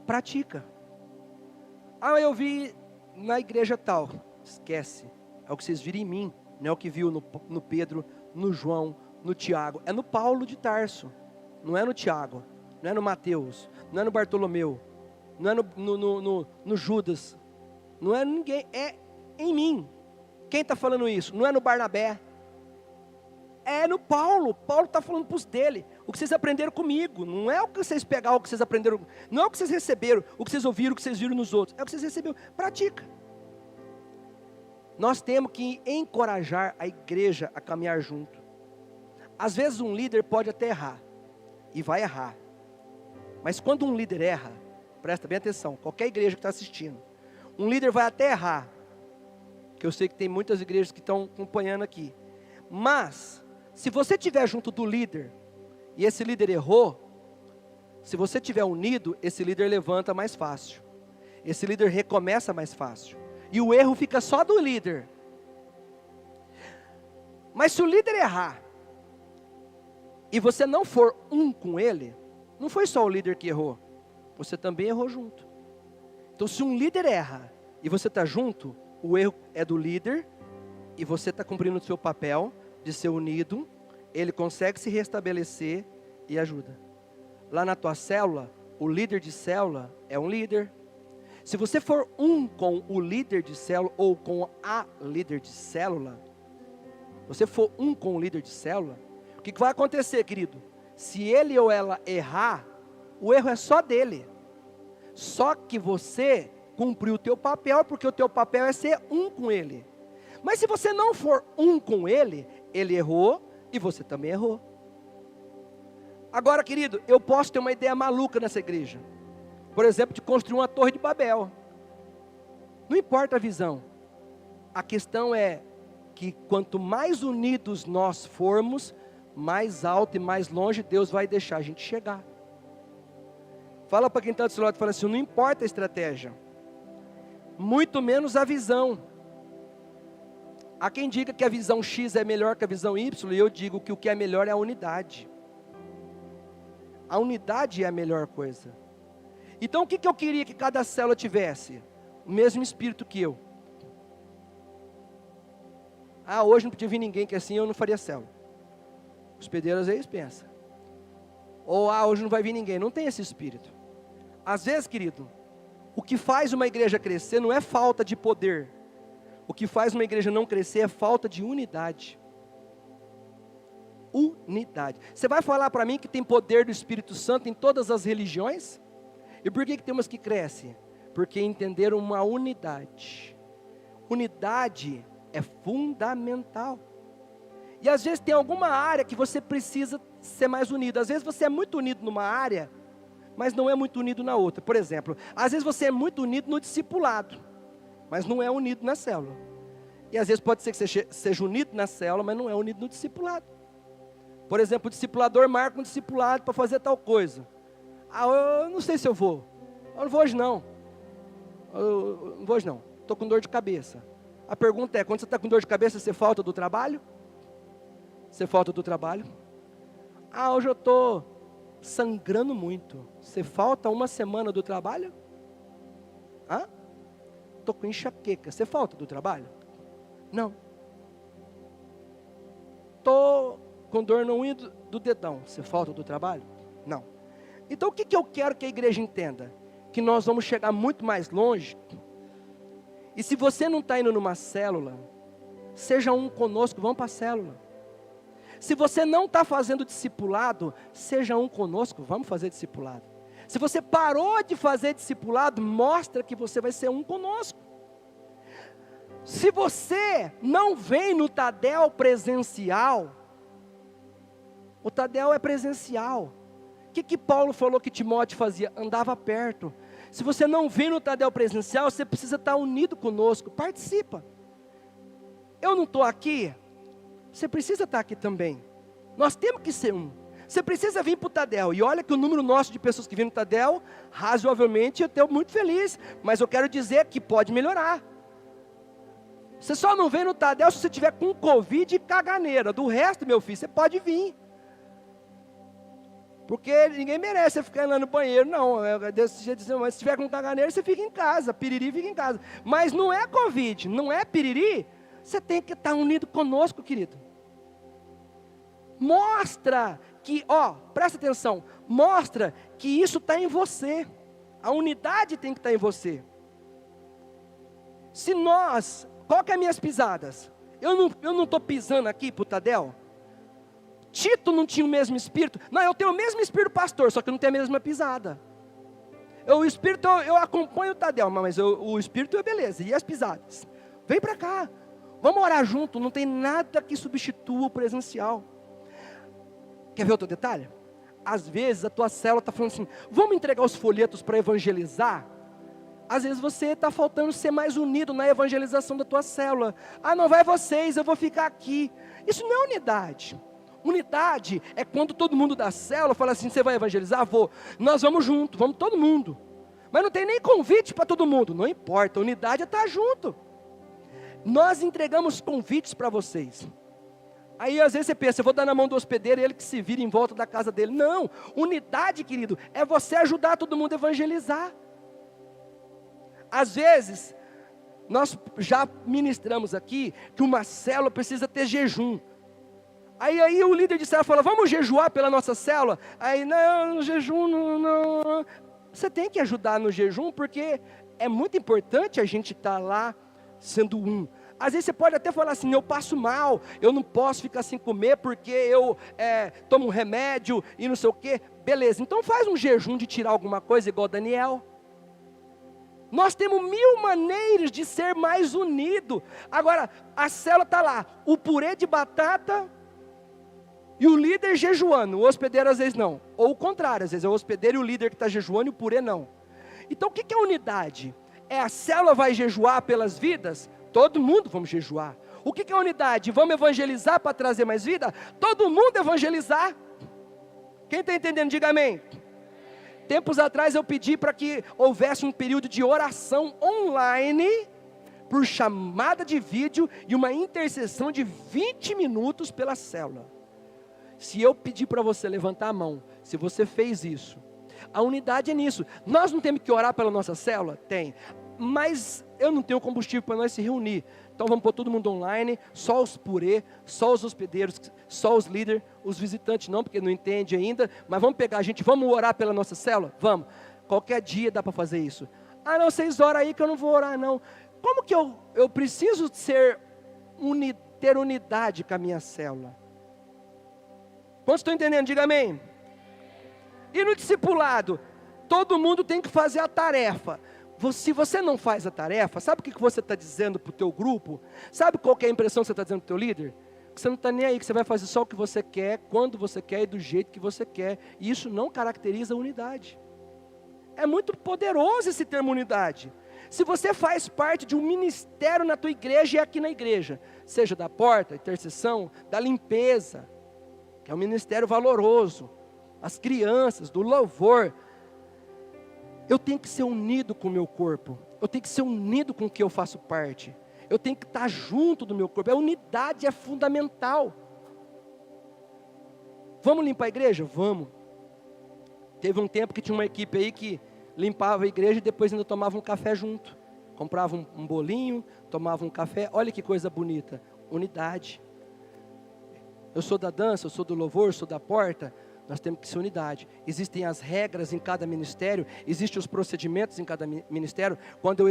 Pratica. Ah, eu vi na igreja tal. Esquece. É o que vocês viram em mim. Não é o que viu no Pedro, no João, no Tiago. É no Paulo de Tarso. Não é no Tiago. Não é no Mateus. Não é no Bartolomeu. Não é no Judas. Não é ninguém. É em mim. Quem está falando isso? Não é no Barnabé. é no Paulo. Paulo está falando para os dele. O que vocês aprenderam comigo. Não é o que vocês pegaram, o que vocês aprenderam. Não é o que vocês receberam, o que vocês ouviram, o que vocês viram nos outros. É o que vocês receberam. Pratica. Nós temos que encorajar a igreja a caminhar junto. Às vezes um líder pode até errar. E vai errar. Mas quando um líder erra, presta bem atenção, qualquer igreja que está assistindo, um líder vai até errar. Que eu sei que tem muitas igrejas que estão acompanhando aqui. Mas, se você estiver junto do líder, e esse líder errou, se você estiver unido, esse líder levanta mais fácil. Esse líder recomeça mais fácil. E o erro fica só do líder. Mas se o líder errar, e você não for um com ele, não foi só o líder que errou, você também errou junto. Então se um líder erra, e você está junto, o erro é do líder, e você está cumprindo o seu papel de ser unido, ele consegue se restabelecer e ajuda. Lá na tua célula, o líder de célula é um líder. Se você for um com o líder de célula, ou com a líder de célula, você for um com o líder de célula, o que vai acontecer, querido? Se ele ou ela errar, o erro é só dele. Só que você cumpriu o teu papel, porque o teu papel é ser um com ele. Mas se você não for um com ele, ele errou e você também errou. Agora, querido, eu posso ter uma ideia maluca nessa igreja. Por exemplo, de construir uma torre de Babel. Não importa a visão. A questão é que quanto mais unidos nós formos, mais alto e mais longe Deus vai deixar a gente chegar. Fala para quem está do seu lado, fala assim, não importa a estratégia, muito menos a visão. Há quem diga que a visão X é melhor que a visão Y, e eu digo que o que é melhor é a unidade. A unidade é a melhor coisa. Então o que eu queria que cada célula tivesse? O mesmo espírito que eu. Ah, hoje não podia vir ninguém, que assim eu não faria célula. Os pedreiros às vezes pensam. Ou, hoje não vai vir ninguém. Não tem esse espírito. Às vezes, querido, o que faz uma igreja crescer não é falta de poder. O que faz uma igreja não crescer é falta de unidade. Unidade. Você vai falar para mim que tem poder do Espírito Santo em todas as religiões? E por que tem umas que crescem? Porque entenderam uma unidade. Unidade é fundamental. E às vezes tem alguma área que você precisa ser mais unido. Às vezes você é muito unido numa área, mas não é muito unido na outra. Por exemplo, às vezes você é muito unido no discipulado, mas não é unido na célula. E às vezes pode ser que você seja unido na célula, mas não é unido no discipulado. Por exemplo, o discipulador marca um discipulado para fazer tal coisa. Eu não sei se eu vou. Eu não vou hoje não. Eu não vou hoje não. Estou com dor de cabeça. A pergunta é, quando você está com dor de cabeça, você falta do trabalho? Você falta do trabalho? Hoje eu estou sangrando muito. Você falta uma semana do trabalho? Estou com enxaqueca. Você falta do trabalho? Não. Estou com dor no unha do dedão. Você falta do trabalho? Não. Então o que eu quero que a igreja entenda? Que nós vamos chegar muito mais longe. E se você não está indo numa célula, seja um conosco, vamos para a célula. Se você não está fazendo discipulado, seja um conosco, vamos fazer discipulado. Se você parou de fazer discipulado, mostra que você vai ser um conosco. Se você não vem no Tadel presencial, o Tadel é presencial. O que Paulo falou que Timóteo fazia? Andava perto. Se você não vem no Tadel presencial, você precisa estar unido conosco, participa. Eu não estou aqui, você precisa estar aqui também. Nós temos que ser um. Você precisa vir para o Tadel. E olha que o número nosso de pessoas que vêm no Tadel, razoavelmente, eu estou muito feliz. Mas eu quero dizer que pode melhorar. Você só não vem no Tadel se você tiver com Covid e caganeira. Do resto, meu filho, você pode vir. Porque ninguém merece você ficar lá no banheiro, não. Mas se tiver com caganeira, você fica em casa. Piriri fica em casa. Mas não é Covid, não é piriri. Você tem que estar unido conosco, querido. Mostra que, presta atenção. Mostra que isso está em você. A unidade tem que estar em você. Qual que é as minhas pisadas? Eu não estou pisando aqui para o Tadel. Tito não tinha o mesmo espírito? Não, eu tenho o mesmo espírito pastor, só que eu não tenho a mesma pisada. O espírito, eu acompanho o Tadel, mas o espírito é beleza, e as pisadas? Vem para cá, vamos orar junto, não tem nada que substitua o presencial. Quer ver outro detalhe? Às vezes a tua célula está falando assim, vamos entregar os folhetos para evangelizar? Às vezes você está faltando ser mais unido na evangelização da tua célula. Ah, não vai vocês, eu vou ficar aqui. Isso não é unidade. Unidade é quando todo mundo da célula fala assim, você vai evangelizar? Vou. Nós vamos junto, vamos todo mundo. Mas não tem nem convite para todo mundo. Não importa, unidade é estar junto. Nós entregamos convites para vocês. Aí às vezes você pensa, eu vou dar na mão do hospedeiro e ele que se vira em volta da casa dele. Não, unidade, querido, é você ajudar todo mundo a evangelizar. Às vezes, nós já ministramos aqui que uma célula precisa ter jejum. Aí o líder de célula fala, vamos jejuar pela nossa célula? Aí, não, jejum não. Você tem que ajudar no jejum, porque é muito importante a gente estar lá sendo um. Às vezes você pode até falar assim, eu passo mal, eu não posso ficar sem comer, porque eu tomo um remédio e não sei o quê. Beleza, então faz um jejum de tirar alguma coisa, igual Daniel. Nós temos 1000 maneiras de ser mais unido. Agora, a célula está lá, o purê de batata e o líder jejuando, o hospedeiro às vezes não. Ou o contrário, às vezes é o hospedeiro e o líder que está jejuando e o purê não. Então o que é unidade? É a célula vai jejuar pelas vidas? Todo mundo vamos jejuar. O que é unidade? Vamos evangelizar para trazer mais vida? Todo mundo evangelizar. Quem está entendendo, diga amém. Tempos atrás eu pedi para que houvesse um período de oração online, por chamada de vídeo, e uma intercessão de 20 minutos pela célula. Se eu pedir para você levantar a mão, se você fez isso, a unidade é nisso. Nós não temos que orar pela nossa célula? Tem. Mas eu não tenho combustível para nós se reunir. Então vamos pôr todo mundo online, só os purê, só os hospedeiros, só os líderes, os visitantes não, porque não entende ainda. Mas vamos pegar a gente, vamos orar pela nossa célula? Vamos. Qualquer dia dá para fazer isso. Ah não, vocês oram aí que eu não vou orar não. Como que eu preciso ter unidade com a minha célula? Quantos estão entendendo? Diga amém. E no discipulado, todo mundo tem que fazer a tarefa. Se você não faz a tarefa, sabe o que você está dizendo para o teu grupo? Sabe qual que é a impressão que você está dizendo para o teu líder? Que você não está nem aí, que você vai fazer só o que você quer, quando você quer e do jeito que você quer. E isso não caracteriza a unidade. É muito poderoso esse termo unidade. Se você faz parte de um ministério na tua igreja e aqui na igreja, seja da porta, intercessão, da limpeza, que é um ministério valoroso, as crianças, do louvor, eu tenho que ser unido com o meu corpo, eu tenho que ser unido com o que eu faço parte, eu tenho que estar junto do meu corpo, a unidade é fundamental. Vamos limpar a igreja? Vamos. Teve um tempo que tinha uma equipe aí que limpava a igreja e depois ainda tomava um café junto, comprava um bolinho, tomava um café, olha que coisa bonita, unidade. Eu sou da dança, eu sou do louvor, eu sou da porta. Nós temos que ser unidade. Existem as regras em cada ministério, existem os procedimentos em cada ministério. Quando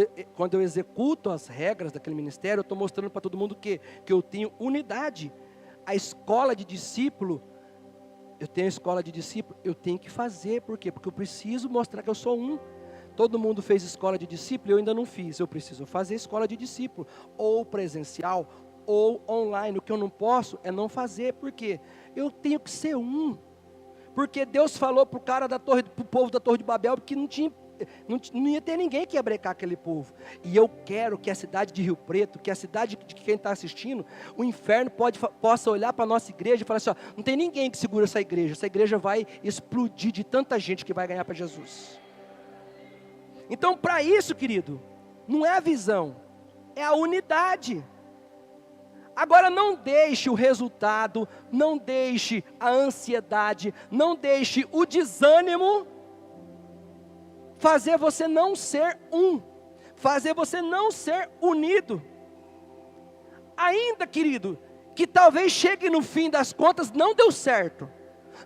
eu executo as regras daquele ministério, eu estou mostrando para todo mundo que eu tenho unidade. A escola de discípulo, eu tenho a escola de discípulo, eu tenho que fazer. Por quê? Porque eu preciso mostrar que eu sou um. Todo mundo fez escola de discípulo, eu ainda não fiz. Eu preciso fazer escola de discípulo, ou presencial, ou online. O que eu não posso é não fazer. Por quê? Eu tenho que ser um. Porque Deus falou para o povo da Torre de Babel que não ia ter ninguém que ia brecar aquele povo. E eu quero que a cidade de Rio Preto, que a cidade de quem está assistindo, o inferno possa olhar para a nossa igreja e falar assim, ó, não tem ninguém que segura essa igreja vai explodir de tanta gente que vai ganhar para Jesus. Então para isso, querido, não é a visão, é a unidade. Agora não deixe o resultado, não deixe a ansiedade, não deixe o desânimo fazer você não ser um, fazer você não ser unido. Ainda, querido, que talvez chegue no fim das contas, não deu certo.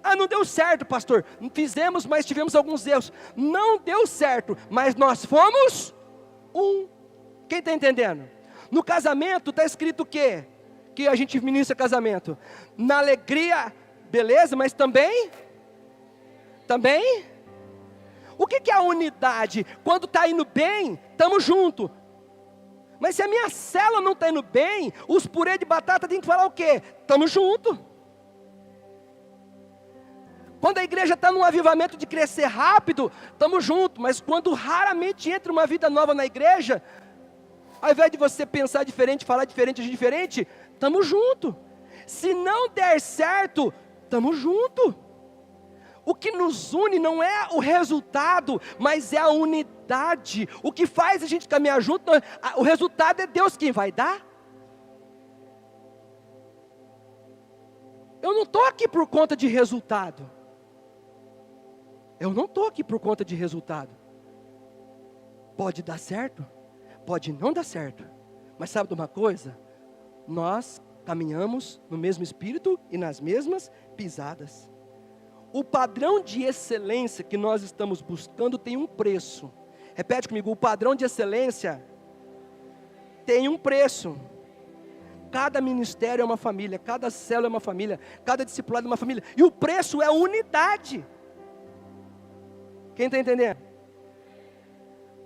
Ah, não deu certo, pastor, fizemos, mas tivemos alguns erros. Não deu certo, mas nós fomos um. Quem está entendendo? No casamento está escrito o quê? Que a gente ministra casamento, na alegria beleza, mas também, o que é a unidade? Quando está indo bem, estamos juntos. Mas se a minha célula não está indo bem, os purê de batata tem que falar o quê? Estamos juntos. Quando a igreja está num avivamento de crescer rápido, estamos juntos. Mas quando raramente entra uma vida nova na igreja, ao invés de você pensar diferente, falar diferente, agir diferente, estamos juntos. Se não der certo, estamos juntos. O que nos une não é o resultado, mas é a unidade. O que faz a gente caminhar junto, o resultado é Deus quem vai dar. Eu não estou aqui por conta de resultado. Eu não estou aqui por conta de resultado. Pode dar certo, pode não dar certo. Mas sabe de uma coisa? Nós caminhamos no mesmo espírito e nas mesmas pisadas. O padrão de excelência que nós estamos buscando tem um preço. Repete comigo, o padrão de excelência tem um preço. Cada ministério é uma família, cada célula é uma família, cada discipulado é uma família. E o preço é unidade. Quem está entendendo?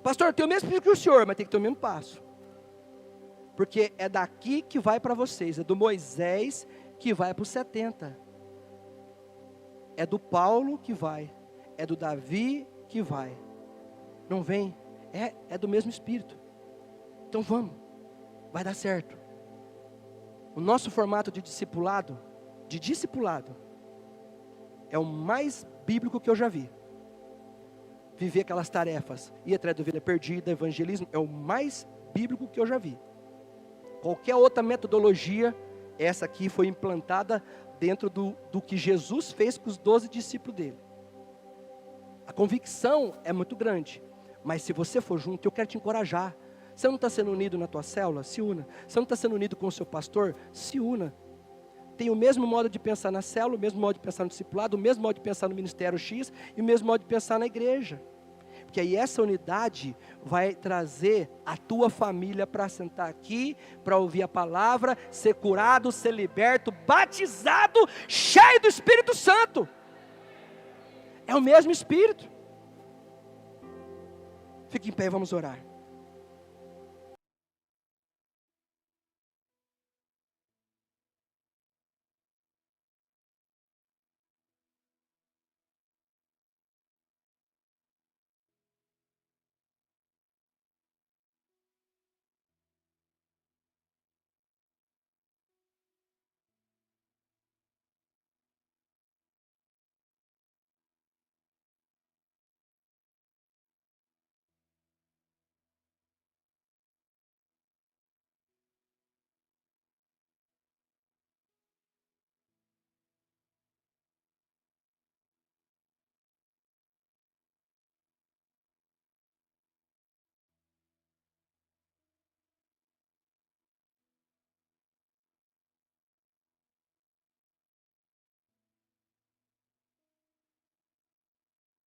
Pastor, eu tenho o mesmo espírito que o senhor, mas tem que ter o mesmo passo. Porque é daqui que vai para vocês, é do Moisés que vai para os 70. É do Paulo que vai, é do Davi que vai. Não vem, é do mesmo espírito. Então vamos, vai dar certo. O nosso formato de discipulado é o mais bíblico que eu já vi. Viver aquelas tarefas, ir atrás da ovelha perdida, evangelismo, é o mais bíblico que eu já vi. Qualquer outra metodologia, essa aqui foi implantada dentro do que Jesus fez com os 12 discípulos dele. A convicção é muito grande, mas se você for junto, eu quero te encorajar. Você não está sendo unido na tua célula? Se una. Você não está sendo unido com o seu pastor? Se una. Tem o mesmo modo de pensar na célula, o mesmo modo de pensar no discipulado, o mesmo modo de pensar no ministério X e o mesmo modo de pensar na igreja. Porque aí essa unidade vai trazer a tua família para sentar aqui, para ouvir a palavra, ser curado, ser liberto, batizado, cheio do Espírito Santo. É o mesmo Espírito. Fique em pé e vamos orar.